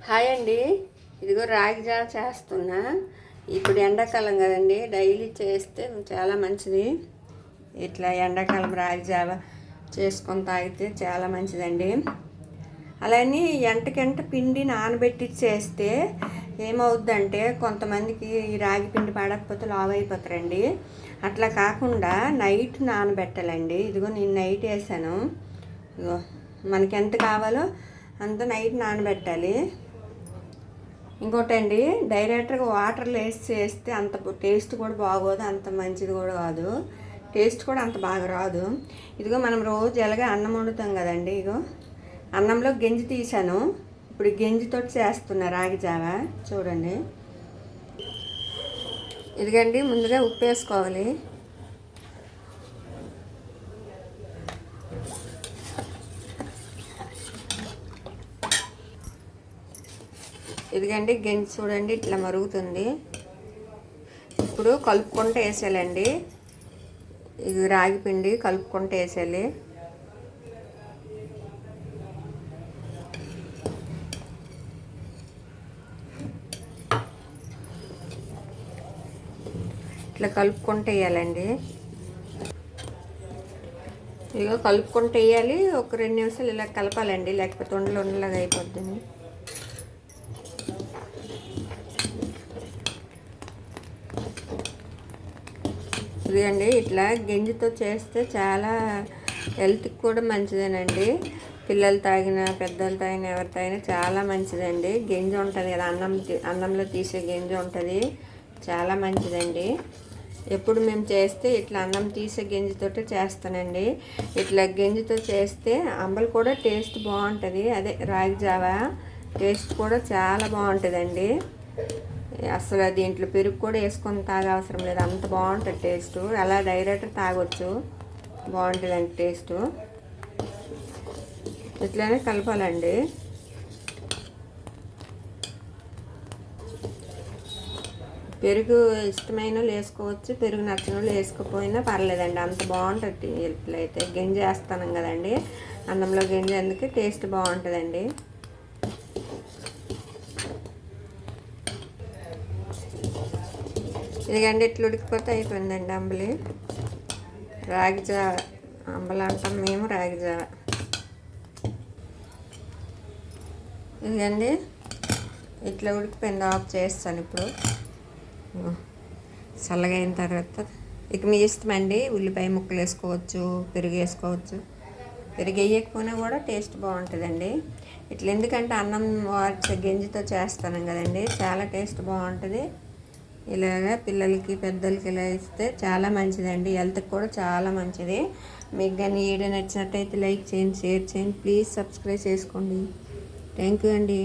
Hi అండి. ఇదిగో రాగి జావ చేస్తున్నా. ఇప్పుడు ఎండాకాలం కదండి, డైలీ చేస్తే చాలా మంచిది. ఇట్లా ఎండాకాలం రాగి జావ చేసుకొని తాగితే చాలా మంచిదండి. అలానే ఎంటకెంట పిండి నానబెట్టి చేస్తే ఏమవుద్దంటే కొంతమందికి ఈ రాగి పిండి పడకపోతే లావు అయిపోతారండి. అట్లా కాకుండా నైట్ నానబెట్టాలండి. ఇదిగో నేను నైట్ వేసాను. ఇదిగో మనకి ఎంత కావాలో అంత నైట్ నానబెట్టాలి. ఇంకోటండి, డైరెక్ట్గా వాటర్లో వేసి చేస్తే అంత టేస్ట్ కూడా బాగోదు, అంత మంచిది కూడా కాదు. టేస్ట్ కూడా అంత బాగా రాదు. ఇదిగో మనం రోజు ఎలాగే అన్నం వండుతాం కదండి. ఇగో అన్నంలో గెంజి తీసాను. ఇప్పుడు గెంజితో చేస్తున్నా రాగి జావ. చూడండి, ఇదిగండి ముందుగా ఉప్పు వేసుకోవాలి. ఇదిగండి గెంజి చూడండి ఇట్లా మరుగుతుంది. ఇప్పుడు కలుపుకుంటూ వేసేయాలండి. ఇది రాగి పిండి కలుపుకుంటూ వేసేయాలి. ఇట్లా కలుపుకుంటూ వేయాలండి. ఇదిగో కలుపుకుంటూ వేయాలి. ఒక 2 నిమిషాలు ఇలా కలపాలండి, లేకపోతే ఉండలాగా అయిపోద్ది. ఇదండి ఇట్లా గెంజితో చేస్తే చాలా హెల్త్కి కూడా మంచిదేనండి. పిల్లలు తాగిన, పెద్దలు తాగిన, ఎవరు తాగినా చాలా మంచిదండి. గెంజి ఉంటుంది కదా, అన్నంలో తీసే గెంజి ఉంటుంది, చాలా మంచిదండి. ఎప్పుడు మేము చేస్తే ఇట్లా అన్నం తీసే గెంజితో చేస్తానండి. ఇట్లా గెంజితో చేస్తే అంబలు కూడా టేస్ట్ బాగుంటుంది. అదే రాగి జావ టేస్ట్ కూడా చాలా బాగుంటుందండి. అసలు దీంట్లో పెరుగు కూడా వేసుకొని తాగే అవసరం లేదు, అంత బాగుంటుంది టేస్ట్. అలా డైరెక్ట్ తాగొచ్చు, బాగుంటుందండి టేస్ట్. ఇట్లానే కలపాలండి. పెరుగు ఇష్టమైన వాళ్ళు వేసుకోవచ్చు, పెరుగు నచ్చిన వాళ్ళు వేసుకోకపోయినా పర్లేదండి, అంత బాగుంటుంది. ఇట్లయితే గెంజి వేస్తాను కదండి, అన్నంలో గెంజి అందుకే టేస్ట్ బాగుంటుందండి. ఇదిగండి ఇట్లా ఉడికిపోతే అయిపోయిందండి అంబలి. రాగి జావ అంబలి అంటాం మేము, రాగి జావ. ఇదిగండి ఇట్లా ఉడికిపోయింది, ఆఫ్ చేస్తాను ఇప్పుడు. చల్లగా అయిన తర్వాత ఇక మీ ఇష్టం అండి, ఉల్లిపాయ ముక్కలు వేసుకోవచ్చు, పెరుగు వేసుకోవచ్చు. పెరుగు వేయకపోయినా కూడా టేస్ట్ బాగుంటుందండి. ఇట్లా ఎందుకంటే అన్నం గెంజితో చేస్తాను కదండి, చాలా టేస్ట్ బాగుంటుంది. ఇలాగా పిల్లలకి, పెద్దలకి ఇలా ఇస్తే చాలా మంచిదండి. హెల్త్కి కూడా చాలా మంచిది. మీకు కానీ ఈ వీడియో నచ్చినట్టయితే లైక్ చేయండి, షేర్ చేయండి, ప్లీజ్ సబ్స్క్రైబ్ చేసుకోండి. థ్యాంక్ యూ అండి.